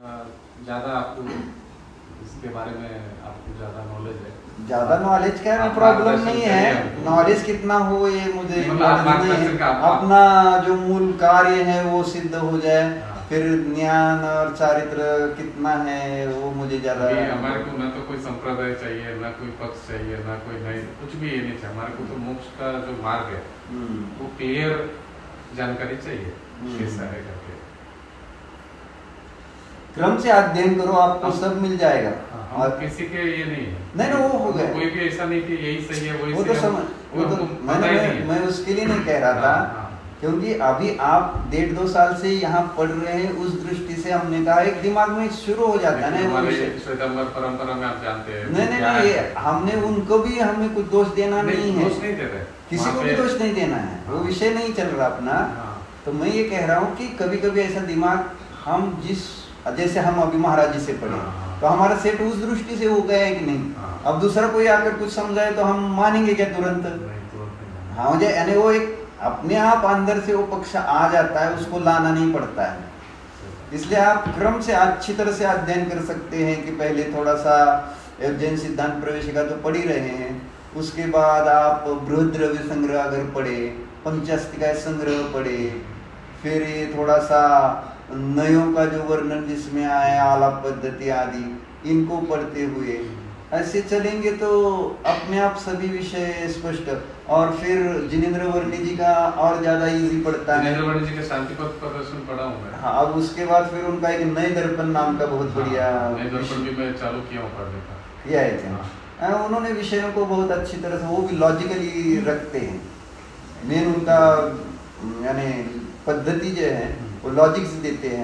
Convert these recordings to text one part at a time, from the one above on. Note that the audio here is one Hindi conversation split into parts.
ज़्यादा आपको इसके बारे में आपको ज़्यादा नॉलेज है? ज्यादा नॉलेज का प्रॉब्लम नहीं है, नॉलेज कितना हो ये मुझे नहीं है। अपना जो मूल कार्य है वो सिद्ध हो जाए, फिर ज्ञान और चारित्र कितना है वो मुझे ज्यादा। हमारे को ना तो कोई संप्रदाय चाहिए, ना कोई पक्ष चाहिए, ना कोई नहीं, कुछ भी ये नहीं चाहिए। हमारे को तो मोक्ष का जो मार्ग है वो क्लियर जानकारी चाहिए, कैसा है करके। क्रम से अध्ययन करो, आपको सब मिल जाएगा। और किसी के ये नहीं है, नहीं वो हो गया, कोई भी ऐसा नहीं कि यही सही है वही वो तो समझ, वो तो मैं उसके लिए नहीं कह रहा था, क्योंकि अभी आप 1.5-2 साल से यहाँ पढ़ रहे हैं, उस दृष्टि से हमने कहा एक दिमाग में शुरू हो जाता है ना। श्वेतांबर परंपरा में आप जानते हैं। नहीं ये हमने उनको भी हमें कुछ दोष देना नहीं है, दोष नहीं दे रहे, किसी को भी दोष नहीं देना है, वो विषय नहीं चल रहा अपना। तो मैं ये कह रहा हूँ कि कभी कभी ऐसा दिमाग, हम जैसे हम अभी महाराज जी से पढ़े तो हमारा सेट उस दृष्टि से हो गया है कि नहीं। अब दूसरा कोई आकर कुछ समझाए तो हम मानेंगे क्या तुरंत? हाँ मुझे यानी वो एक अपने आप अंदर से वो पक्ष आ जाता है, उसको लाना नहीं पड़ता है। इसलिए आप क्रम से अच्छी तरह से अध्ययन कर सकते हैं कि पहले थोड़ा सा जैन सिद्धांत प्रवेशिका तो पढ़ ही रहे हैं, उसके बाद आप बृहद्रव्य संग्रह अगर पढ़े, पंचास्तिका संग्रह पढ़े, फिर ये थोड़ा सा नयों का जो वर्णन जिसमें आया आलाप पद्धति आदि, इनको पढ़ते हुए ऐसे चलेंगे तो अपने आप सभी विषय स्पष्ट। और फिर जिनेंद्र वर्णी जी का और ज्यादा इजी पड़ता है। जिनेंद्र वर्णी जी का शांतिपथ प्रदर्शन पढ़ा हूं मैं। हाँ, अब उसके बाद फिर उनका एक नए दर्पण नाम का बहुत बढ़िया नए दर्पण भी मैं चालू किया हूं पढ़ने का। किया है उन्होंने विषयों को बहुत अच्छी तरह से, वो भी लॉजिकली रखते हैं। मेन उनका यानी पद्धति जो है वो लॉजिक्स देते हैं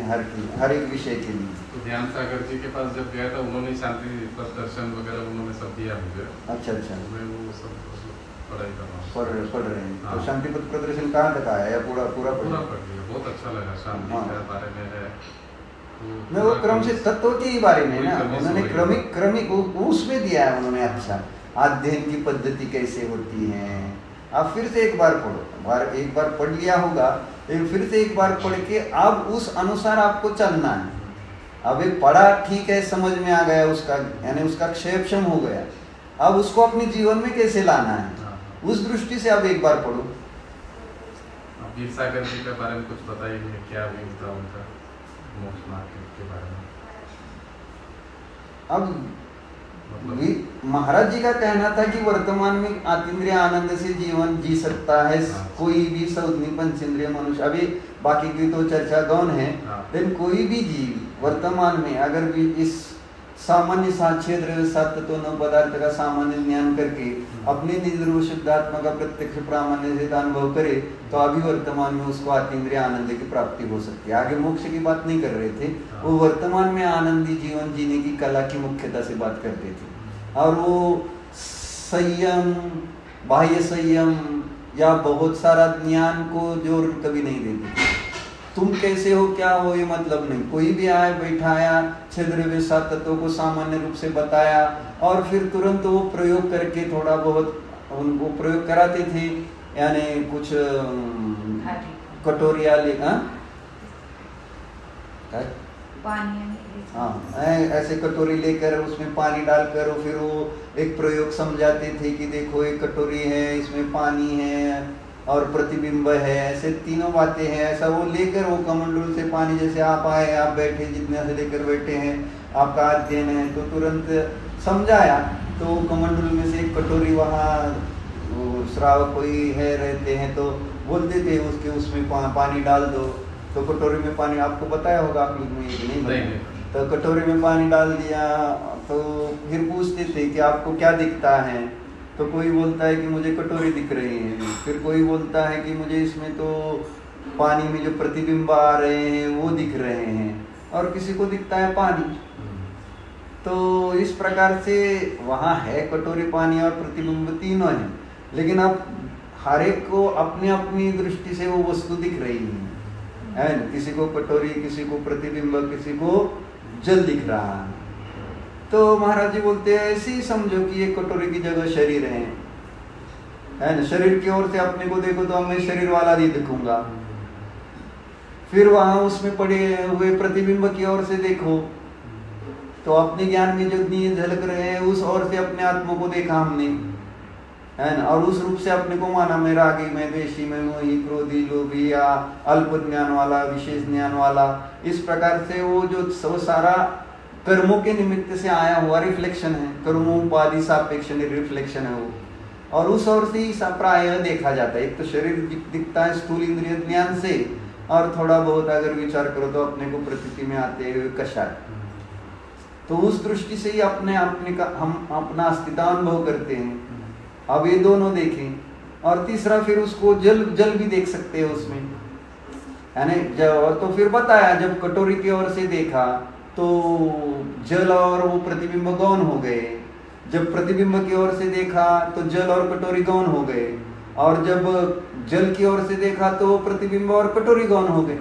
हर एक विषय के लिए। तो ध्यान सागर जी के पास जब गया था, उन्होंने शांति दर्शन वगैरह उन्होंने सब दिया मुझे। अच्छा मैं वो सब पढ़ाई कर रहा हूँ, पढ़ रहे हैं। तो शांति पथ प्रदर्शन कहाँ तक आया है? पूरा पढ़ लिया, बहुत अच्छा लगा। शांति के बारे में है मैं वो क्रम से तत्व के ही बारे में ना, उन्होंने क्रमिक उसमें दिया है उन्होंने। अच्छा, अध्ययन की पद्धति कैसे होती है, आप फिर से एक बार पढ़ो, एक बार पढ़ लिया होगा, फिर से एक बार पढ़ के अब उस अनुसार आपको चलना है। अब एक पढ़ा ठीक है, समझ में आ गया उसका, यानी उसका क्षेपक्षम हो गया, अब उसको अपने जीवन में कैसे लाना है, उस दृष्टि से अब एक बार पढ़ो। वीर सागर जी के बारे में कुछ बताइए, क्या व्यू था उनका मोक्ष मार्ग के बारे में? अब महाराज जी का कहना था कि वर्तमान में अतीन्द्रिय आनंद से जीवन जी सकता है कोई भी सौदनी पंचेंद्रिय मनुष्य। अभी बाकी की तो चर्चा गौण है, लेकिन कोई भी जीव वर्तमान में अगर भी इस सामान्य साक्ष्य द्रव्य सत्य तो न पदार्थ का सामान्य ज्ञान करके अपने निर्रूप शुद्धात्मा का प्रत्यक्ष प्रामाण्य से अनुभव करे तो अभी वर्तमान में उसको अतीन्द्रिय आनंद की प्राप्ति हो सकती है। आगे मोक्ष की बात नहीं कर रहे थे, वो वर्तमान में आनंदी जीवन जीने की कला की मुख्यता से बात करते थे। और वो संयम, बाह्य संयम या बहुत सारा ज्ञान को जोर कभी नहीं देते। तुम कैसे हो, क्या हो, ये मतलब नहीं। कोई भी आया बैठाया, छेद्रव्य सात तत्वों को सामान्य रूप से बताया और फिर तुरंत वो प्रयोग करके थोड़ा बहुत उनको प्रयोग कराते थे। यानी कुछ कटोरिया ले ऐसे कटोरी लेकर उसमें पानी डालकर फिर वो एक प्रयोग समझाते थे कि देखो एक कटोरी है, इसमें पानी है और प्रतिबिंब है, ऐसे तीनों बातें हैं। ऐसा वो लेकर वो कमंडल से पानी, जैसे आप आए, आप बैठे, जितने से लेकर बैठे हैं, आपका अध्ययन है, तो तुरंत समझाया। तो कमंडल में से एक कटोरी वहाँ श्रावक कोई है रहते हैं तो बोलते थे उसके उसमें पानी डाल दो, तो कटोरी में पानी, आपको बताया होगा आप लोग में नहीं, तो कटोरी में पानी डाल दिया। तो फिर पूछते थे कि आपको क्या दिखता है, तो कोई बोलता है कि मुझे कटोरी दिख रही है, फिर कोई बोलता है कि मुझे इसमें तो पानी में जो प्रतिबिंब आ रहे हैं वो दिख रहे हैं, और किसी को दिखता है पानी। तो इस प्रकार से वहाँ है कटोरी, पानी और प्रतिबिंब तीनों हैं, लेकिन अब हर एक को अपनी अपनी दृष्टि से वो वस्तु दिख रही है न? किसी को कटोरी, किसी को प्रतिबिंब, किसी को जल दिख रहा है। तो महाराज जी बोलते हैं ऐसे ही समझो कि ये कटोरी की जगह शरीर है न? शरीर की ओर से अपने को देखो तो मैं शरीर वाला नहीं दिखूंगा, फिर वहां उसमें पड़े हुए प्रतिबिंब की ओर से देखो, तो अपने ज्ञान में जो दिए झलक रहे हैं उस ओर से अपने आत्मा को देखा हमने, है ना, और उस रूप से अपने को माना मैं रागी, मैं द्वेषी, मैं मोही, क्रोधी, लोभी या अल्प ज्ञान वाला, विशेष ज्ञान वाला। इस प्रकार से वो सारा कर्मों के निमित्त से आया हुआ रिफ्लेक्शन है, कर्मों उपाधि सापेक्ष रिफ्लेक्शन है वो, और उस ओर से ही प्राय देखा जाता है। एक तो शरीर दिखता है स्थूल इंद्रिय ज्ञान से, और थोड़ा बहुत अगर विचार करो तो अपने को प्रतीति में आते हुए कषाय, तो उस दृष्टि से ही अपने हम अपना अस्तित्वानुभव करते हैं। अब ये दोनों देखें, और तीसरा फिर उसको जल भी देख सकते हैं उसमें, यानी तो फिर बताया जब कटोरी की ओर से देखा तो जल और वो प्रतिबिंब गौण हो गए, जब प्रतिबिंब की ओर से देखा तो जल और कटोरी गौण हो गए, और जब जल की ओर से देखा तो प्रतिबिंब और कटोरी गौण हो गए।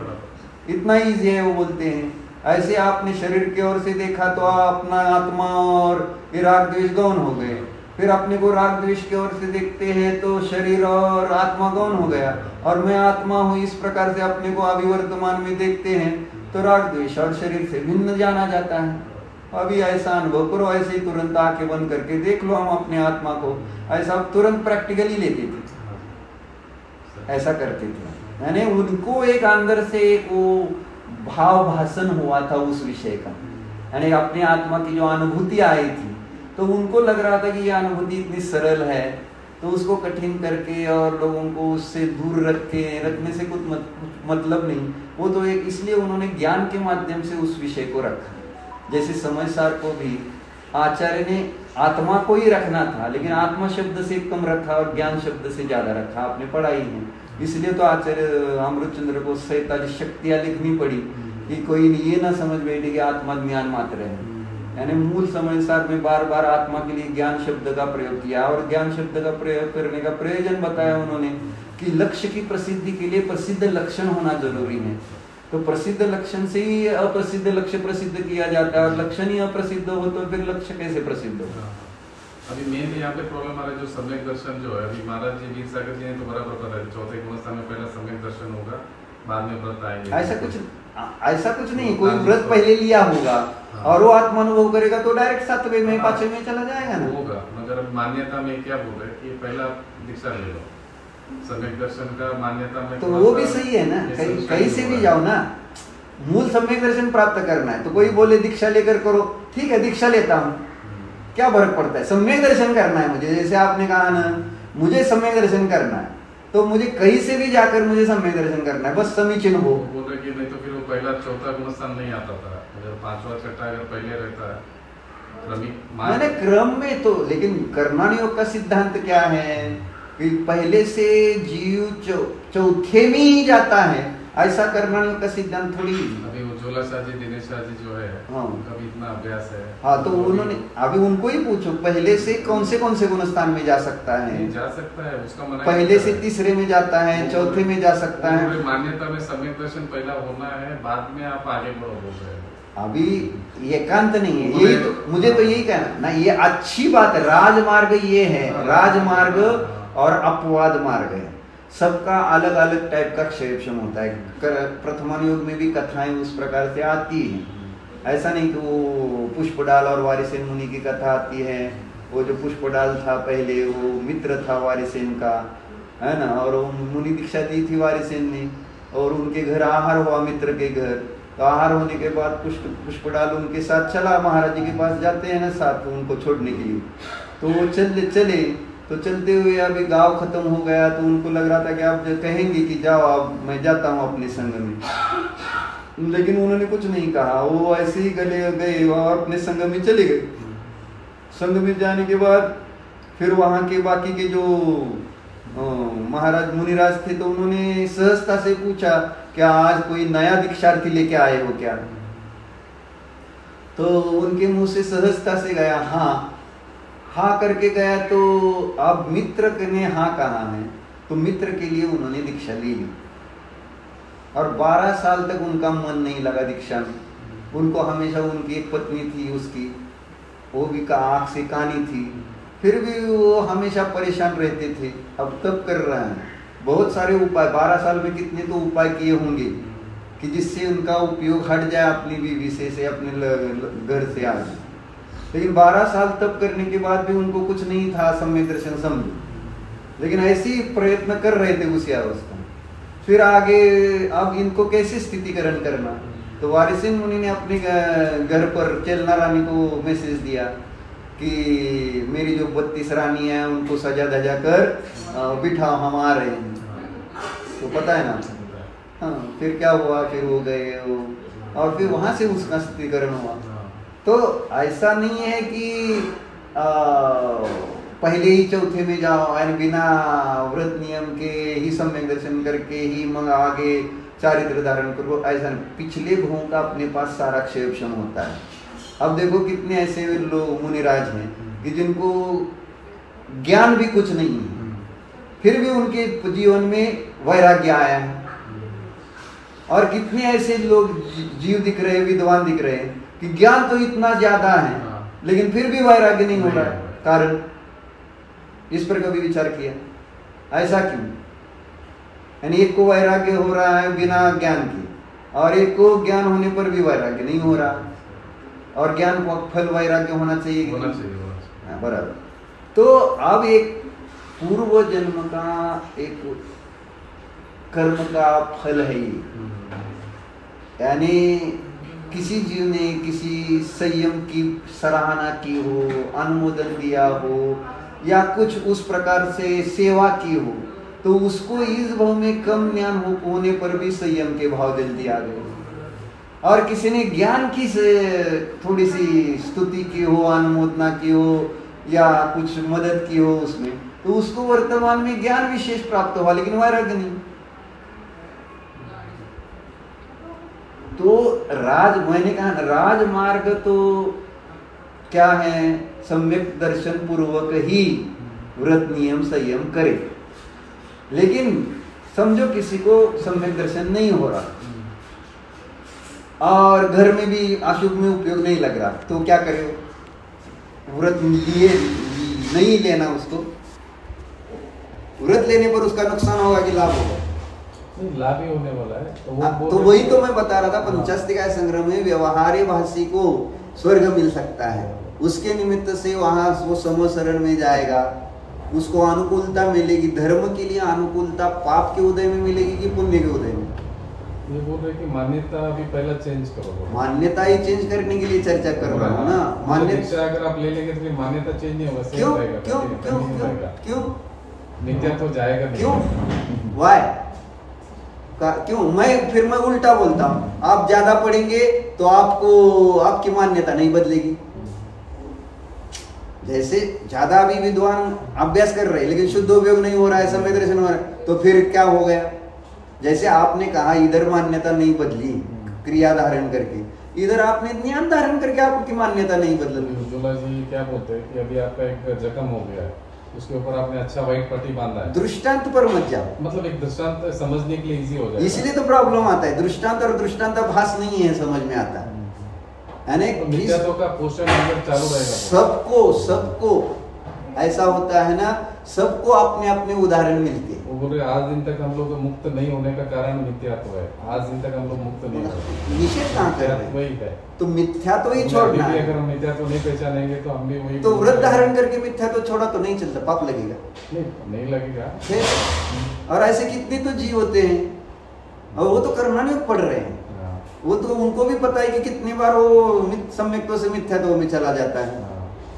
इतना ईजी है वो बोलते हैं। ऐसे आपने शरीर की ओर से देखा तो अपना आत्मा और राग द्वेष गौण हो गए, फिर अपने को राग द्वेष की ओर से देखते हैं तो शरीर और आत्मा गौण हो गया, और मैं आत्मा हूँ इस प्रकार से अपने को अभी वर्तमान में देखते हैं तो राग द्वेष और शरीर से भिन्न जाना जाता है। अभी ऐसा अनुभव करो, ऐसे ही तुरंत आंखें बंद करके देख लो हम अपने आत्मा को, ऐसा तुरंत प्रैक्टिकली लेते थे, ऐसा करते थे। यानी उनको एक अंदर से एक वो भाव भाषण हुआ था उस विषय का, यानी अपने आत्मा की जो अनुभूति आई थी, तो उनको लग रहा था कि ये अनुभूति इतनी सरल है, तो उसको कठिन करके और लोगों को उससे दूर रखने से कुछ मतलब नहीं। वो तो एक इसलिए उन्होंने ज्ञान के माध्यम से उस विषय को रखा। जैसे समयसार को भी आचार्य ने आत्मा को ही रखना था, लेकिन आत्मा शब्द से कम रखा और ज्ञान शब्द से ज्यादा रखा, आपने पढ़ाई है। इसलिए तो आचार्य अमृतचंद्र को 47 शक्तियां लिखनी पड़ी कि कोई ये ना समझ बैठे कि आत्मा ज्ञान मात्र है। यानी मूल समयसार में बार बार आत्मा के लिए ज्ञान शब्द का प्रयोग किया, और ज्ञान शब्द का प्रयोग करने का प्रयोजन बताया उन्होंने कि लक्ष्य की प्रसिद्धि के लिए प्रसिद्ध लक्षण होना जरूरी है। तो प्रसिद्ध लक्षण से ही अप्रसिद्ध लक्ष्य प्रसिद्ध किया जाता है, और लक्षण ही अप्रसिद्ध हो तो फिर लक्ष्य कैसे प्रसिद्ध हो। अभी मेन यहाँ पे प्रॉब्लम आ रहा है जो सम्यक दर्शन जो है, अभी महाराज जी वीर सागर जी ने तो बराबर बताया चौथे गुणस्थान में पहला सम्यक दर्शन होगा, बाद में व्रत आएंगे। ऐसा कुछ नहीं, कोई व्रत पहले लिया होगा और वो आत्मानुभव करेगा तो डायरेक्ट 7वें में 5वें में चला जाएगा ना, होगा। मगर मान्यता में क्या बोल रहे कि पहला दीक्षा ले लो, सम्यक दर्शन का मान्यता में तो वो भी सही है ना, कहीं से भी जाओ ना, मूल सम्यक दर्शन प्राप्त करना है। तो कोई बोले दीक्षा लेकर करो, ठीक है दीक्षा लेता हूँ, क्या फर्क पड़ता है, सम्यक दर्शन करना है मुझे। जैसे आपने कहा ना मुझे सम्यक दर्शन करना है, तो मुझे कहीं से भी जाकर मुझे सम्यक दर्शन करना है, बस समीचीन हो। बोल रहे कि नहीं तो फिर वो पहला चौथा गुणस्थान नहीं आता था, अगर 5वां 6वां अगर पहले रहता है मैंने क्रम में तो, लेकिन कर्मण योग का सिद्धांत क्या है कि पहले से जीव चौथे में ही जाता है, ऐसा कर्मण योग का सिद्धांत थोड़ी। अभी उज्ज्वला शाह जी, दिनेश शाह जी जो है, हाँ, उनका भी इतना अभ्यास है। हाँ, तो उन्होंने अभी उनको ही पूछो पहले से कौन से गुणस्थान में जा सकता है। जा सकता है, उसका मना पहले से तीसरे में जाता है, चौथे में जा सकता है। मान्यता में सम्यक दर्शन पहला होना है, बाद में आप आगे बढ़ो बोल रहे हैं। अभी एकांत नहीं है, यही तो मुझे तो यही कहना ना, ये अच्छी बात है। राजमार्ग ये है, राजमार्ग और अपवाद मार्ग है, सबका अलग अलग टाइप का क्षेम होता है। प्रथमान योग में भी कथाएं उस प्रकार से आती हैं, ऐसा नहीं कि वो पुष्पडाल और वारिसेन मुनि की कथा आती है। वो जो पुष्पडाल था पहले वो मित्र था वारिसेन का, है ना, और वो मुनि दीक्षा दी थी वारिसेन ने, और उनके घर आहार हुआ मित्र के घर। तो आहार होने के बाद पुष्पडाल उनके साथ चला, महाराज जी के पास जाते हैं ना साथ उनको छोड़ने के लिए। तो वो चले तो चलते हुए अभी गांव खत्म हो गया, तो उनको लग रहा था कि आप कहेंगे कि जाओ अब मैं जाता हूँ अपने संग में, लेकिन उन्होंने कुछ नहीं कहा, वो ऐसे ही गए और अपने संग में चले गए। संग में जाने के बाद फिर वहाँ के बाकी के जो महाराज मुनिराज थे, तो उन्होंने सहजता से पूछा क्या आज कोई नया दीक्षार्थी लेके आए हो क्या। तो उनके मुंह से सहजता से गया हाँ करके गया। तो अब मित्र ने हाँ कहा है, तो मित्र के लिए उन्होंने दीक्षा ले ली, और 12 साल तक उनका मन नहीं लगा दीक्षा में। उनको हमेशा उनकी एक पत्नी थी उसकी, वो भी आँख से कानी थी, फिर भी वो हमेशा परेशान रहते थे। अब तब कर रहे हैं बहुत सारे उपाय, 12 साल में कितने तो उपाय किए होंगे, कि जिससे उनका उपयोग हट जाए अपनी बीवी से अपने घर से आगे। लेकिन 12 साल तप करने के बाद भी उनको कुछ नहीं था सम्यक दर्शन समझो, लेकिन ऐसे ही प्रयत्न कर रहे थे उसी अवस्था में। फिर आगे अब इनको कैसे स्थितिकरण करना, तो वारिसिन मुनि ने अपने घर पर चेलना रानी को मैसेज दिया कि मेरी जो 32 रानी है उनको सजा धजा कर बिठाओ, हम आ रहे हैं। तो पता है ना, हाँ, फिर क्या हुआ, फिर वो गए और फिर वहां से उसका स्थितिकरण हुआ। तो ऐसा नहीं है कि पहले ही चौथे में जाओ और बिना व्रत नियम के ही सम्यक दर्शन करके ही मग आगे चारित्र धारण करो, ऐसा नहीं। पिछले भों का अपने पास सारा क्षेपण होता है। अब देखो कितने ऐसे लोग मुनिराज हैं कि जिनको ज्ञान भी कुछ नहीं है, फिर भी उनके जीवन में वैराग्य आया है। और कितने ऐसे लोग जीव दिख रहे, विद्वान दिख रहे हैं कि ज्ञान तो इतना ज्यादा है लेकिन फिर भी वैराग्य नहीं हो रहा है। कारण इस पर कभी विचार किया, ऐसा क्यों? यानी एक को वैराग्य हो रहा है बिना ज्ञान के, और एक को ज्ञान होने पर भी वैराग्य नहीं हो रहा, और ज्ञान को फल वैराग्य होना चाहिए, होना चाहिए। बराबर। तो अब एक पूर्व जन्म का एक कर्म का फल है ये। यानी किसी जीव ने किसी संयम की सराहना की हो, अनुमोदन दिया हो, या कुछ उस प्रकार से सेवा की हो, तो उसको इस भाव में कम ज्ञान होने पर भी संयम के भाव जल्दी आ गए। और किसी ने ज्ञान की थोड़ी सी स्तुति की हो, अनुमोदना की हो, या कुछ मदद की हो उसमें, तो उसको वर्तमान में ज्ञान विशेष प्राप्त हुआ लेकिन वैराग्य नहीं। तो मैंने कहा राजमार्ग तो क्या है, सम्यक दर्शन पूर्वक ही व्रत नियम संयम करे। लेकिन समझो किसी को सम्यक दर्शन नहीं हो रहा और घर में भी अशुभ में उपयोग नहीं लग रहा, तो क्या करे? व्रत नहीं लेना उसको। व्रत लेने पर उसका नुकसान होगा कि लाभ होगा? लाभ ही होने वाला है। तो वही तो मैं बता रहा था, पंचास्तिकाय संग्रह में व्यवहार्य भाषी को स्वर्ग मिल सकता है, उसके निमित्त से वहां वो समशरण में जाएगा, उसको अनुकूलता मिलेगी। धर्म के लिए अनुकूलता पाप के उदय में मिलेगी कि पुण्य के उदय में? ये बोल रहे कि मान्यता अभी पहला चेंज करो। मान्यता ही चेंज करने के लिए चर्चा कर रहा हूँ ना। मान्यता अगर आप ले लेंगे तो मान्यता चेंज नहीं होगा। क्यों क्यों क्यों क्यों क्यों नित्य तो जाएगा? क्यों? वाई? क्यों? मैं उल्टा बोलता हूँ, आप ज्यादा पढ़ेंगे तो आपकी मान्यता नहीं बदलेगी। जैसे ज्यादा अभी विद्वान अभ्यास कर रहे हैं लेकिन शुद्ध उपयोग नहीं हो रहा है, सम्यक दर्शन हो रहा है, तो फिर क्या हो गया? जैसे आपने कहा इधर मान्यता नहीं बदली क्रिया धारण करके, इधर आपने ज्ञान धारण करके आपकी मान्यता नहीं बदली। उज्ज्वला जी क्या बोलते हैं कि अभी आपका एक जख्म हो गया है, उसके ऊपर आपने अच्छा व्हाइट पट्टी बांधा है, दृष्टांत पर मत जाओ। मतलब एक दृष्टांत समझने के लिए इजी हो जाए, इसलिए तो प्रॉब्लम आता है। दृष्टांत और दृष्टांताभास नहीं है समझ में आता है। तो का पोषण चालू रहेगा। सबको ऐसा होता है ना, सबको अपने अपने उदाहरण मिलते हैं। वो बोल रहे आज दिन तक हम लोग मुक्त नहीं होने का कारण मिथ्यात्व है। आज दिन तक हम लोग मुक्त नहीं हुए। निषेध कहाँ कर रहे हैं? वही है, तो मिथ्यात्व ही छोड़ना है। अगर हम मिथ्यात्व नहीं पहचानेंगे तो हम भी वही। तो व्रत धारण करके मिथ्यात्व छोड़ा तो नहीं चलता, पाप लगेगा। नहीं लगेगा। और ऐसे कितने तो जीव होते हैं और वो तो करना नहीं पड़ रहे हैं, वो तो उनको भी पता है कि कितनी बार वो सम्यक्त्व से मिथ्यात्व में चला जाता है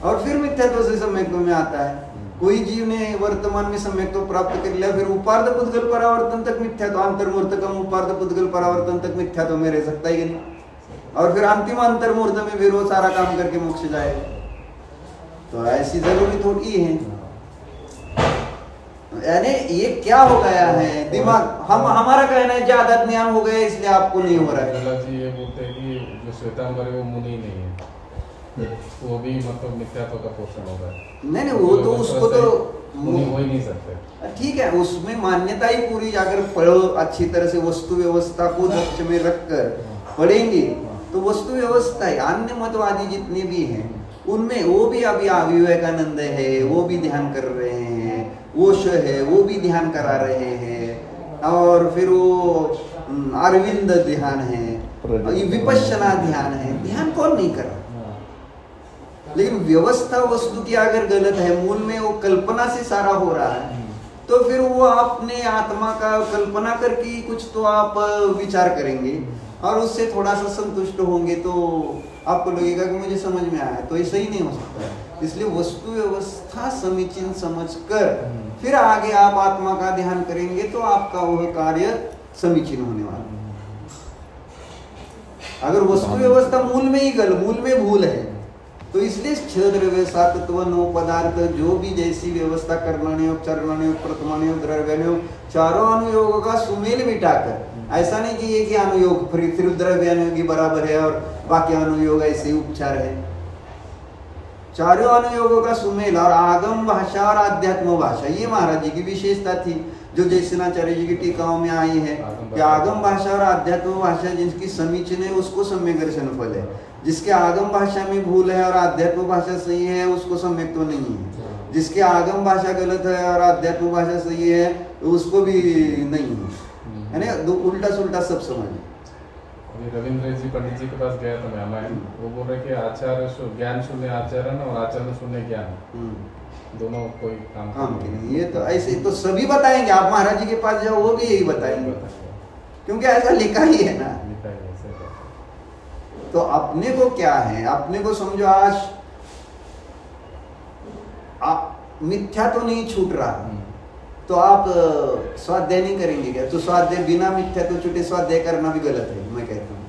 और फिर मिथ्यात्व से सम्यक्त्व में आता है। कोई जीव ने वर्तमान में सम्यक्त्व प्राप्त कर लिया, फिर उपार्थ पुद्गल परावर्तन तक मिथ्यात्व, अंतर्मूर्तकम उपार्थ पुद्गल परावर्तन तक मिथ्यात्व में रह सकता ही नहीं, और फिर अंतिम अंतर्मूर्त में फिर वो सारा काम करके मोक्ष जाएगा। तो ऐसी जरूरी थोड़ी है। यानी ये क्या हो गया है दिमाग, हमारा कहना है ज्यादा ज्ञान हो गया इसलिए आपको नहीं हो रहा है। जी ये बोलते हैं कि जो श्वेतांबर है वो मुनि नहीं है, वो भी मतलब मिथ्यात्व का पोषण होगा। नहीं वो तो उसको तो मुनि हो ही नहीं सकते। ठीक है, उसमें मान्यता ही पूरी अगर पढ़ो अच्छी तरह से, वस्तु व्यवस्था को लक्ष्य में रखकर पढ़ेंगे तो वस्तु व्यवस्था है। अन्य मतवादी जितने भी हैं उनमें वो भी अभी विवेकानंद है, वो भी ध्यान कर रहे हैं, ओशो है वो भी ध्यान करा रहे हैं, और फिर वो अरविंद ध्यान है, विपश्यना ध्यान है, ध्यान कौन नहीं कर रहा? लेकिन व्यवस्था वस्तु की अगर गलत है, मूल में वो कल्पना से सारा हो रहा है, तो फिर वो आपने आत्मा का कल्पना करके कुछ तो आप विचार करेंगे और उससे थोड़ा सा संतुष्ट होंगे, तो आपको लगेगा कि मुझे समझ में आया। तो ऐसा ही नहीं हो सकता। इसलिए वस्तु व्यवस्था समीचीन समझकर फिर आगे आप आत्मा का ध्यान करेंगे तो आपका वह कार्य समीचीन होने वाला। अगर वस्तु व्यवस्था मूल में ही मूल में भूल है, तो इसलिए छह द्रव्य सात तत्व नौ पदार्थ जो भी जैसी व्यवस्था कर्मण्योग चरणयोग प्रथमण्योग द्रव्ययोग चारों अनुयोगों का सुमेल मिटाकर, ऐसा नहीं कि एक ही अनुयोग फिर द्रव्यानुयोगी बराबर है और बाकी अनुयोग ऐसे उपचार है। चारों अनुयोगों का सुमेल और आगम भाषा और आध्यात्म भाषा, ये महाराज जी की विशेषता थी, जो जयसेनाचार्य जी की टीकाओं में आई है कि आगम भाषा और आध्यात्म भाषा जिसकी समीचीन है उसको सम्यक दर्शन फल है, जिसके आगम भाषा में भूल है और आध्यात्म भाषा सही है उसको सम्यक तो नहीं है, जिसके आगम भाषा गलत है और आध्यात्म भाषा सही है तो उसको भी नहीं है ना, उल्टा सुल्टा सब समझ। रविंद्र जी पंडित जी के पास गया था मैं, वो बोल रहे कि आचार्य ज्ञान शून्य आचरण और आचरण शून्य ज्ञान, दोनों कोई काम की नहीं। ये तो ऐसे तो सभी बताएंगे, आप महाराज जी के पास जाओ वो भी यही बताएंगे, क्योंकि ऐसा लिखा ही है ना। तो अपने को क्या है, अपने को समझो आज आप मिथ्या तो नहीं छूट रहा, तो आप स्वाध्याय नहीं करेंगे क्या? तो स्वाध्याय बिना मिथ्या तो छूटे स्वाध्याय करना भी गलत है, मैं कहता हूँ।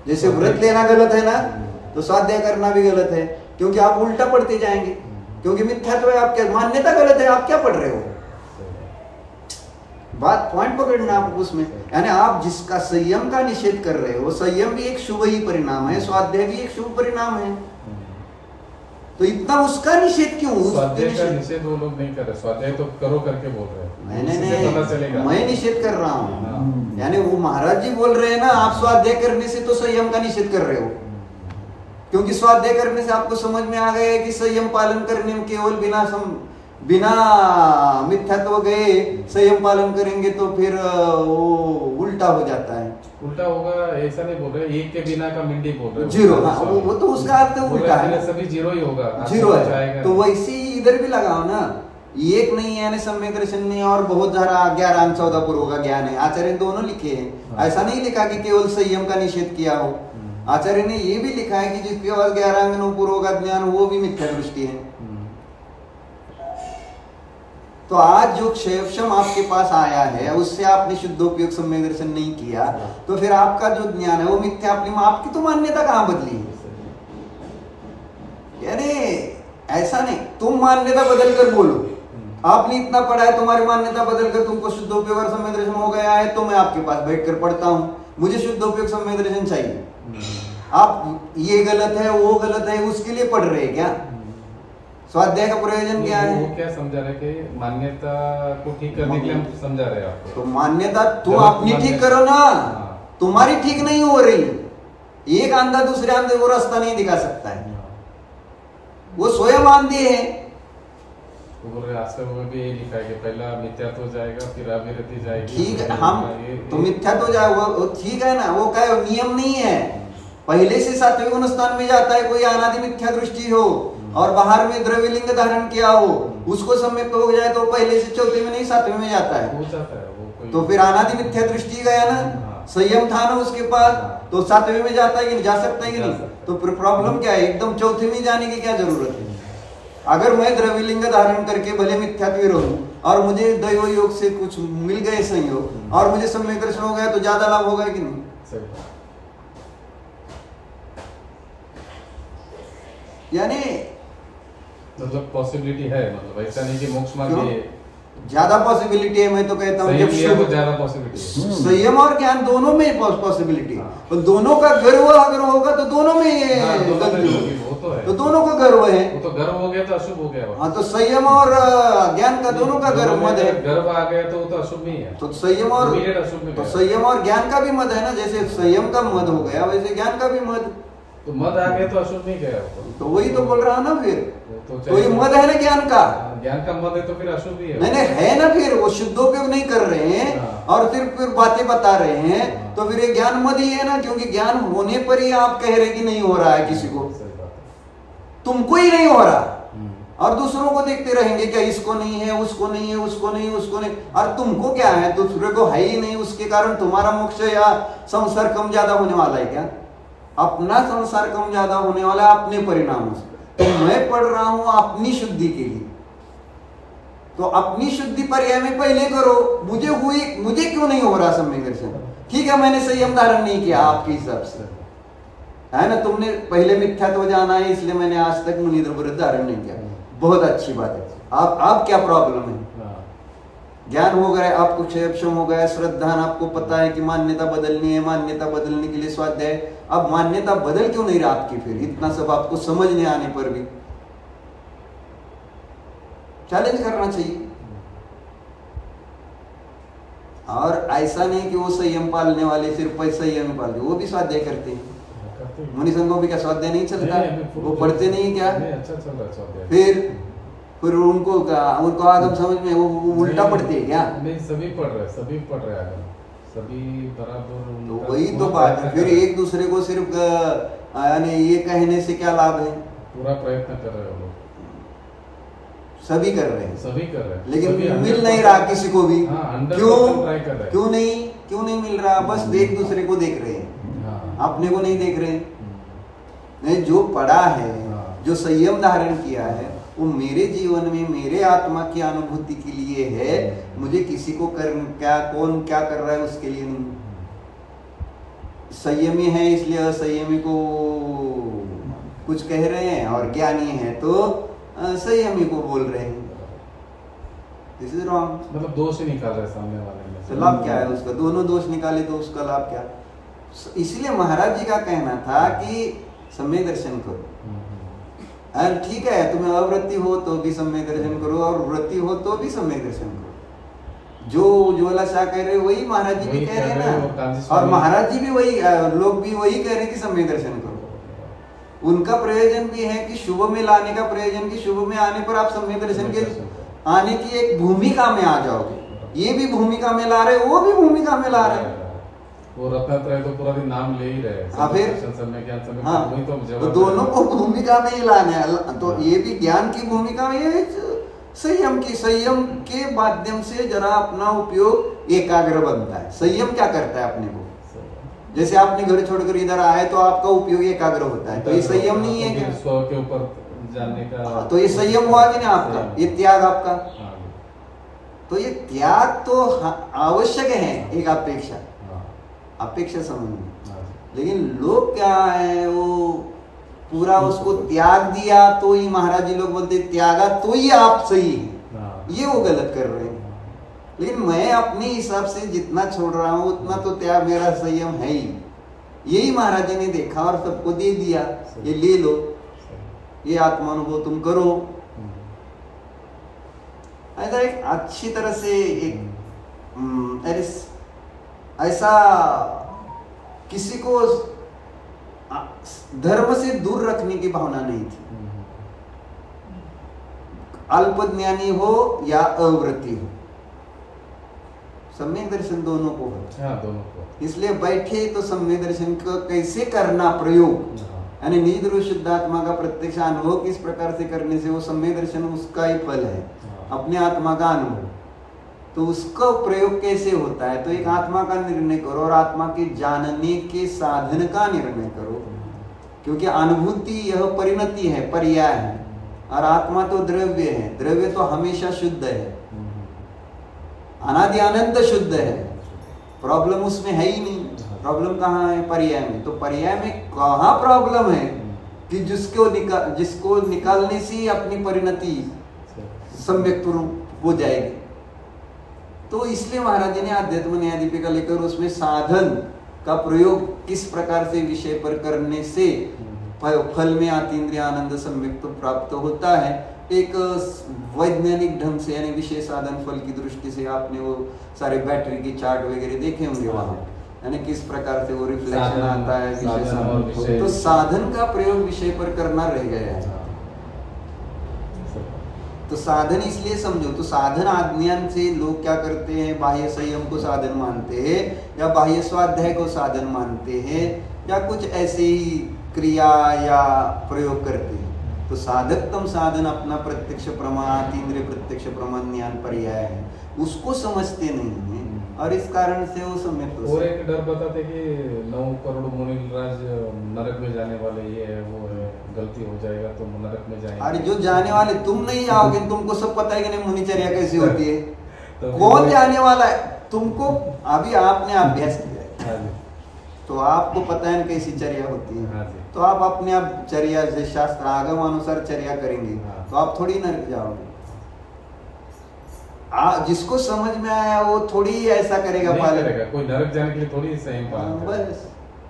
जैसे व्रत लेना गलत है ना, तो स्वाध्याय करना भी गलत है, क्योंकि आप उल्टा पढ़ते जाएंगे, क्योंकि मिथ्या तो है, आप क्या मान्यता गलत है, आप क्या पढ़ रहे हो? बात पॉइंट पकड़ना आप उसमें, यानी आप जिसका संयम का निषेध कर रहे हो, संयम भी एक शुभ ही परिणाम है, स्वाध्याय भी एक शुभ परिणाम है, तो इतना उसका निषेध क्यों? स्वाध्याय का निषेध वो लोग नहीं कर रहे, स्वाध्याय तो करो करके बोल रहे हैं। नहीं, मैं निषेध कर रहा हूँ, यानी वो महाराज जी बोल रहे हैं ना, आप स्वाध्याय करने से तो संयम का निषेध कर रहे हो, क्योंकि स्वाध्याय करने से आपको समझ में आ गया है कि संयम पालन करने में केवल बिना मिथ्यात्व गए संयम पालन करेंगे तो फिर वो उल्टा हो जाता है। उल्टा होगा ऐसा नहीं बोल रहे, एक के बिना का मिंडी बोल रहे, जीरो। हाँ, वो तो उसका अर्थ उल्टा है, सभी जीरो ही होगा, जीरो है। तो वैसे ही इधर भी लगाओ ना, एक नहीं है, सम्यक दर्शन नहीं, और बहुत सारा 11 14 पूर्व का ज्ञान है। आचार्य दोनों लिखे हैं, ऐसा नहीं लिखा कि केवल संयम का निषेध किया हो। आचार्य ने ये भी लिखा है कि जिसके पास 11 पूर्व का ज्ञान वो भी मिथ्या दृष्टि है। तो आज जो क्षेपशम आपके पास आया है उससे आपने शुद्धोपयोग सम्यक दर्शन नहीं किया, तो फिर आपका जो ज्ञान है वो मिथ्या, आपकी तो मान्यता कहां बदली? यानी ऐसा नहीं, तुम मान्यता बदल कर बोलो, आपने इतना पढ़ा है, तुम्हारी मान्यता बदल कर तुमको शुद्धोपयोग और सम्यक दर्शन हो गया है, तो मैं आपके पास बैठकर पढ़ता हूं, मुझे शुद्धोपयोग सम्यक दर्शन चाहिए। आप ये गलत है वो गलत है उसके लिए पढ़ रहे हैं क्या? स्वाध्याय का प्रयोजन क्या है? वो क्या समझा रहे कि मान्यता को ठीक करने के लिए हम समझा रहे हैं आपको। तो मान्यता तुम अपनी ठीक करो ना, तुम्हारी ठीक नहीं हो रही। एक अंधा दूसरे अंधे को रास्ता नहीं दिखा सकता है, वो स्वयं अंधे है। भी ये लिखा है कि पहला मिथ्या तो जाएगा फिर अविरति जाएगी। ठीक है, हम तो मिथ्या तो जाएगा, वो ठीक है ना, वो क्या नियम नहीं है। पहले से सात्विक गुण स्थान में जाता है कोई अनादि मिथ्या दृष्टि हो और बाहर में द्रव्यलिंग धारण किया हो, उसको सम्यक हो जाए तो पहले से चौथे में नहीं सातवें में जाता है, तो फिर अनादि मिथ्या दृष्टि गया ना, संयम था ना उसके पास, तो सातवें में जाता है कि नहीं, जा सकता है कि नहीं? तो फिर प्रॉब्लम क्या है? एकदम चौथे में जाने की क्या जरूरत है? अगर मैं द्रव्यलिंग धारण करके भले मिथ्यात्व रहूं और मुझे दैव योग से कुछ मिल गए संयोग और मुझे सम्यक दर्शन हो गया तो ज्यादा लाभ होगा कि नहीं? यानी मतलब पॉसिबिलिटी है, मतलब ऐसा नहीं कि मोक्ष मार्ग ज्यादा पॉसिबिलिटी है। मैं तो कहता हूँ जब ज्यादा पॉसिबिलिटी है, संयम और ज्ञान दोनों में पॉसिबिलिटी, तो दोनों का गर्व अगर होगा तो दोनों में तो दोनों का गर्व है। वो तो गर्व हो गया तो अशुभ हो गया। हाँ, तो संयम और ज्ञान का दोनों का गर्व मद है। गर्व आ गया तो वो तो अशुभ ही है, तो संयम और ज्ञान का भी मद है ना, जैसे संयम का मद हो गया वैसे ज्ञान का भी मद। तो मद आ गया तो अशुभ नहीं गया तो वही तो बोल रहा हूँ ना फिर, तो ये मद है ना ज्ञान का, ज्ञान का मद है तो फिर अशुभ ही है। नहीं है ना, फिर वो शुद्धोपयोग नहीं कर रहे हैं और फिर बातें बता रहे हैं, तो फिर ये ज्ञान मद ही है ना, क्योंकि ज्ञान होने पर ही आप कह रहे कि नहीं हो रहा है किसी को, तुमको ही नहीं हो रहा और दूसरों को देखते रहेंगे क्या इसको नहीं है, उसको नहीं है, उसको नहीं, उसको नहीं, और तुमको क्या है, दूसरे को है ही नहीं, उसके कारण तुम्हारा मोक्ष या संसार कम ज्यादा होने वाला है क्या? अपना संसार कम ज्यादा होने वाला है अपने परिणामों से। तो मैं पढ़ रहा हूं अपनी शुद्धि के लिए, तो अपनी शुद्धि पर्याय में पहले करो, मुझे क्यों नहीं हो रहा सम्यक दर्शन? ठीक है, मैंने संयम धारण नहीं किया आपके हिसाब से, है ना, तुमने पहले मिथ्यात्व जाना है इसलिए मैंने आज तक मुनि विरुद्ध धारण नहीं किया, बहुत अच्छी बात है। आप क्या प्रॉब्लम है? ज्ञान हो गया, आपको क्षयक्षम हो गया, श्रद्धा, आपको पता है कि मान्यता बदलनी है, मान्यता बदलने के लिए स्वाध्याय, अब मान्यता बदल क्यों नहीं रहा आपकी? फिर इतना सब आपको समझने आने पर भी चैलेंज करना चाहिए। और ऐसा नहीं कि वो संयम पालने वाले सिर्फ संयम पालते, वो भी स्वाध्याय करते हैं। मुनि संघों भी क्या स्वाध्याय नहीं चलता? वो पढ़ते नहीं क्या? अच्छा चल रहा स्वाध्याय। फिर उनको आगम समझ में वो उल्टा पढ़ते हैं क्या? नहीं, सभी पढ़ रहे आगम, सभी बराबर। तो वही तो बात है, फिर एक दूसरे को सिर्फ यानी ये कहने से क्या लाभ है? पूरा प्रयत्न कर रहे हो लोग, सभी कर रहे हैं, लेकिन मिल नहीं रहा किसी को भी। क्यों नहीं मिल रहा? बस एक दूसरे को देख रहे हैं, अपने को नहीं देख रहे। नहीं, जो पढ़ा है, जो संयम धारण किया है, वो मेरे जीवन में मेरे आत्मा की अनुभूति के लिए है, मुझे किसी को कौन क्या कर रहा है उसके लिए नहीं। संयमी है इसलिए असंयमी को कुछ कह रहे हैं, और ज्ञानी है तो संयमी को बोल रहे हैं। This is wrong. मतलब दोष ही निकाल रहे सामने वाले में, तो लाभ क्या है उसका? दोनों दोष निकाले तो उसका लाभ क्या? इसलिए महाराज जी का कहना था कि सम्यक दर्शन करो। ठीक है, तुम्हें अवृत्ति हो तो भी सम्यक दर्शन करो, और वृत्ति हो तो भी सम्यक दर्शन करो। जो उज्ज्वला शाह कह रहे वही महाराज जी भी कह रहे हैं ना, और महाराज जी भी वही, लोग भी वही कह रहे कि सम्यक दर्शन करो। उनका प्रयोजन भी है कि शुभ में लाने का प्रयोजन, कि शुभ में आने पर आप सम्यक दर्शन के आने की एक भूमिका में आ जाओगे। ये भी भूमिका में ला रहे, वो भी भूमिका में ला रहे। वो रत्नात्रय तो पूरा दिन नाम ले ही रहे। तो दोनों को भूमिका में ही लाना है। तो ये भी ज्ञान की भूमिका में है, संयम के माध्यम से जरा अपना उपयोग एकाग्र बनता है। संयम क्या करता है अपने को? जैसे आपने घर छोड़कर इधर आए तो आपका उपयोग एकाग्र होता है, तो ये संयम नहीं है क्या? स्व के ऊपर जाने का, तो ये संयम हुआ कि ना आपका? ये त्याग आपका। तो ये त्याग तो आवश्यक है, एक अपेक्षा समझ। लेकिन लोग क्या है, वो पूरा उसको त्याग दिया तो ही महाराज जी लोग बोलते त्यागा तो ही आप सही हैं, ये वो गलत कर रहे हैं। लेकिन मैं अपने हिसाब से जितना छोड़ रहा हूँ उतना तो त्याग मेरा संयम है ही। यही महाराज जी ने देखा और सबको दे दिया, ये ले लो, ये आत्मानुभव तुम करो। ऐसा एक अच्छी तरह से एक ऐसा किसी को धर्म से दूर रखने की भावना नहीं थी, अल्पज्ञानी हो या अवृत्ति हो, सम्यक दर्शन दोनों को हो। इसलिए बैठे तो सम्यक दर्शन को कैसे करना प्रयोग, यानी निज ध्रुव शुद्धात्मा का प्रत्यक्ष अनुभव किस प्रकार से करने से वो सम्यक दर्शन उसका ही फल है, अपने आत्मा का अनुभव। तो उसका प्रयोग कैसे होता है? तो एक आत्मा का निर्णय करो और आत्मा के जानने के साधन का निर्णय करो, क्योंकि अनुभूति यह परिणति है, पर्याय है, और आत्मा तो द्रव्य है। द्रव्य तो हमेशा शुद्ध है, अनादि अनंत शुद्ध है। प्रॉब्लम उसमें है ही नहीं। प्रॉब्लम कहाँ है? पर्याय में। तो पर्याय में कहाँ प्रॉब्लम है कि जिसको निकालने से अपनी परिणति सम्यक हो जाएगी। तो इसलिए महाराज जी ने आध्यात्म न्यायदीपिका लेकर उसमें साधन का प्रयोग किस प्रकार से विषय पर करने से फल में आतीन्द्रिय आनंद सम्यक प्राप्त होता है, एक वैज्ञानिक ढंग से, यानी विषय साधन फल की दृष्टि से। आपने वो सारे बैटरी की चार्ट वगैरह देखे होंगे वहां, यानी किस प्रकार से वो रिफ्लेक्शन आता है विशेषण, तो साधन का प्रयोग विषय पर करना रह गया है। तो साधन इसलिए समझो, तो साधन आज्ञान से लोग क्या करते हैं, बाह्य संयम को साधन मानते हैं या बाह्य स्वाध्याय को साधन मानते हैं या कुछ ऐसे ही क्रिया या प्रयोग करते हैं। तो साधकतम साधन अपना प्रत्यक्ष प्रमाण, इंद्रिय प्रत्यक्ष प्रमाण ज्ञान पर्याय है, उसको समझते नहीं है और इस कारण से वो सम्यक। और एक डर बताते कि 9 करोड़ मुनिराज नरक में जाने वाले, ये है वो है, गलती हो जाएगा तो नरक में जाएंगे। अरे जो जाने वाले तुम नहीं जाओगे, तुमको सब पता है कि नहीं मुनिचर्या कैसी होती है। तो कौन जाने वाला है तुमको, अभी आपने अभ्यास किया है तो आपको पता है कैसी चर्या होती है। तो आप अपने आप चर्या से शास्त्र आगम अनुसार चर्या करेंगे तो आप थोड़ी नरक जाओगे। जिसको समझ में आया वो थोड़ी ऐसा करेगा, करेगा। कोई नरक जाने के लिए थोड़ी संयम पालन बस,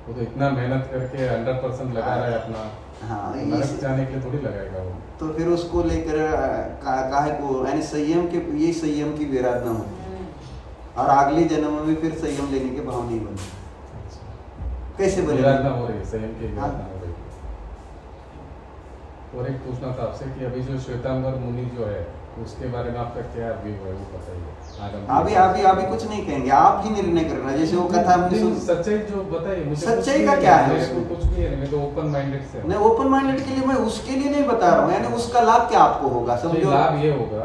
वो तो इतना मेहनत करके 100% लगा रहा है अपना। हाँ, नरक जाने के लिए थोड़ी लगाएगा वो। तो फिर उसको लेकर काहे को, यानी संयम के, ये संयम की विराधना होती और अगले जन्म में फिर संयम लेने के भाव नहीं बनते। कैसे बने? विराधना हो रही है, संयम की विराधना हो रही है। और एक पूछना था आपसे कि अभी जो श्वेतांबर मुनि जो है उसके बारे में आपका क्या व्यू है, वो बताइए। अभी कुछ नहीं कहेंगे, आप ही निर्णय करना। जैसे वो कथा सच्चाई जो बताइए मुझे, सच्चाई का क्या है, कुछ नहीं है, मैं तो ओपन माइंडेड से। नहीं, ओपन माइंडेड के लिए मैं उसके लिए नहीं बता रहा हूँ, यानी उसका लाभ क्या आपको होगा, समझो। लाभ ये होगा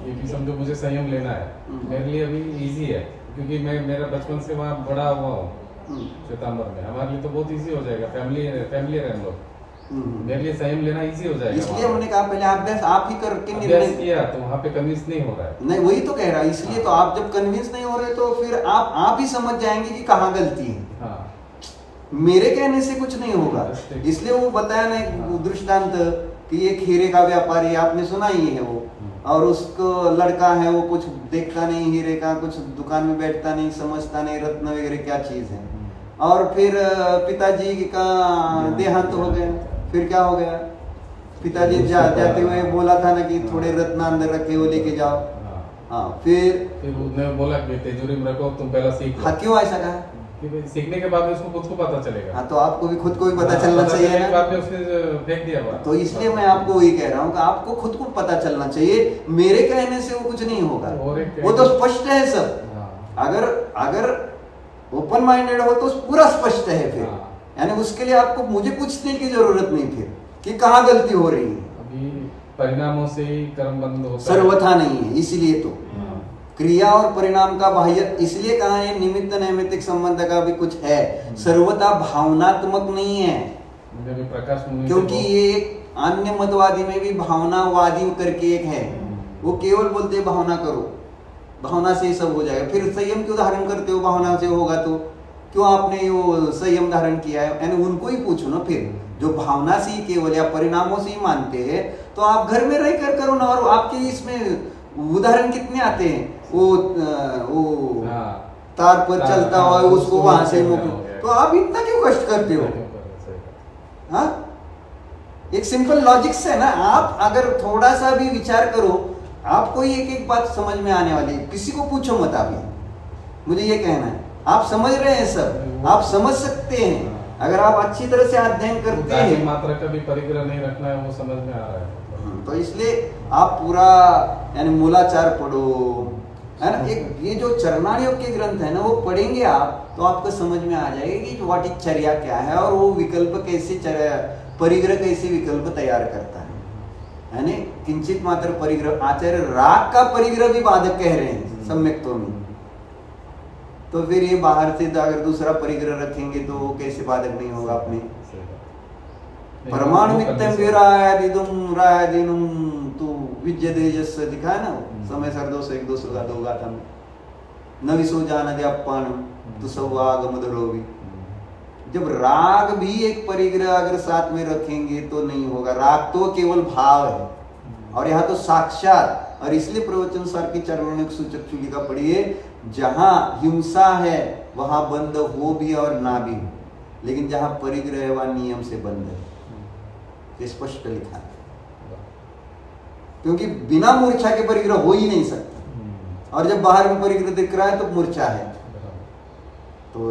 कि समझो मुझे संयम लेना है, मेरे लिए अभी इजी है क्योंकि मैं मेरा बचपन से वहाँ बड़ा हुआ हूँ श्वेतांबर में, हमारे लिए तो बहुत इजी हो जाएगा, फैमिली है हम लोग, मेरे लिए संयम लेना इजी हो जाएगा। इसलिए मैंने कहा पहले अभ्यास आप ही करके निर्णय किया तो वहाँ पे कन्विंस नहीं हो रहा है। नहीं, वही तो कह रहा है, इसलिए तो आप जब कन्विंस नहीं हो रहे तो फिर आप ही समझ जाएंगे कि कहाँ गलती है। मेरे कहने से कुछ नहीं होगा। इसलिए वो बताया ना एक दृष्टांत कि एक हीरे का व्यापारी, आपने सुना ही है वो, और उसको लड़का है, वो कुछ देखता नहीं हीरे का, कुछ दुकान में बैठता नहीं, समझता नहीं रत्न वगैरह क्या चीज है। और फिर पिताजी का देहांत हो गया, फिर क्या हो गया, पिताजी जाते हुए बोला था ना कि थोड़े रत्न अंदर रखे वो लेके जाओ। हाँ, फिर उसने बोला कि तिजोरी में रखो, तुम पहला सीख लो। हाँ, क्यों ऐसा कहा? सीखने के बाद में उसको खुद को पता चलेगा। हाँ, तो आपको भी खुद को भी पता चलना चाहिए ना। बाद में उसने फेंक दिया बात। तो इसलिए मैं आपको वही कह रहा हूँ कि आपको खुद को पता चलना चाहिए, मेरे कहने से वो कुछ नहीं होगा, वो तो स्पष्ट है सब। अगर ओपन माइंडेड हो तो पूरा स्पष्ट है फिर, यानी उसके लिए आपको मुझे पूछने की जरूरत नहीं फिर कि कहाँ गलती हो रही है। अभी परिणामों से ही कर्म बंद होता है, सर्वथा नहीं है। इसलिए तो क्रिया और परिणाम का बाह्य, इसलिए कहा है निमित्त नैमित्तिक संबंध का भी कुछ है, सर्वथा भावनात्मक नहीं है। प्रकाश क्योंकि ये एक अन्य मतवादी में भी भावनावादी करके एक है, वो केवल बोलते भावना करो, भावना से ही सब हो जाएगा। फिर संयम क्यों धारण करते हो, भावना से होगा तो क्यों आपने वो संयम धारण किया है? यानी उनको ही पूछो ना फिर, जो भावना से ही केवल या परिणामों से ही मानते हैं, तो आप घर में रह कर करो ना। और आपके इसमें उदाहरण कितने आते हैं, वो तार पर चलता हुआ उसको वहां से मुक्त, तो आप इतना क्यों कष्ट करते हो? हाँ, एक सिंपल लॉजिक से है ना। आप अगर थोड़ा सा भी विचार करो, आपको एक एक बात समझ में आने वाली है। किसी को पूछो मत, अभी मुझे ये कहना है, आप समझ रहे हैं सब, आप समझ सकते हैं अगर आप अच्छी तरह से अध्ययन करते हैं। मात्रा का भी परिग्रह नहीं रखना है, वो समझ में आ रहा है। तो इसलिए आप पूरा यानी मूलाचार पढ़ो, है ना। एक ये जो चरणार्योग के ग्रंथ है ना, वो पढ़ेंगे आप तो आपको समझ में आ जाएगा कि व्हाट इज चर्या क्या है, और वो विकल्प कैसे परिग्रह कैसे विकल्प तैयार करता है, यानी किंचित मात्र परिग्रह। आचार्य राग का परिग्रह भी बाधक कह रहे हैं सम्यक्तों में। तो फिर ये बाहर से तो अगर दूसरा परिग्रह रखेंगे तो कैसे बाधक नहीं होगा अपने। परमाणु मित्यम विरायदिदुम रायदिनुम तू विज्यदेजस दिखा है ना, समय सर्दो से एक दो सुगा दो गाथा में नविसो जान दे अपान तो सब आगम धरोवी। जब राग भी एक परिग्रह अगर साथ में रखेंगे तो नहीं होगा। राग तो केवल भाव है और यहाँ तो साक्षात। और इसलिए प्रवचन सार की चरणों सूचक चुलिका पढ़िए, जहां हिंसा है वहां बंद हो भी और ना भी हो, लेकिन जहां परिग्रह है वहां नियम से बंद है, ये स्पष्ट लिखा है। क्योंकि बिना मूर्छा के परिग्रह हो ही नहीं सकता, और जब बाहर में परिग्रह दिख रहा है तो मूर्छा है। तो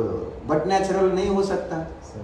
बट नेचुरल नहीं हो सकता। सर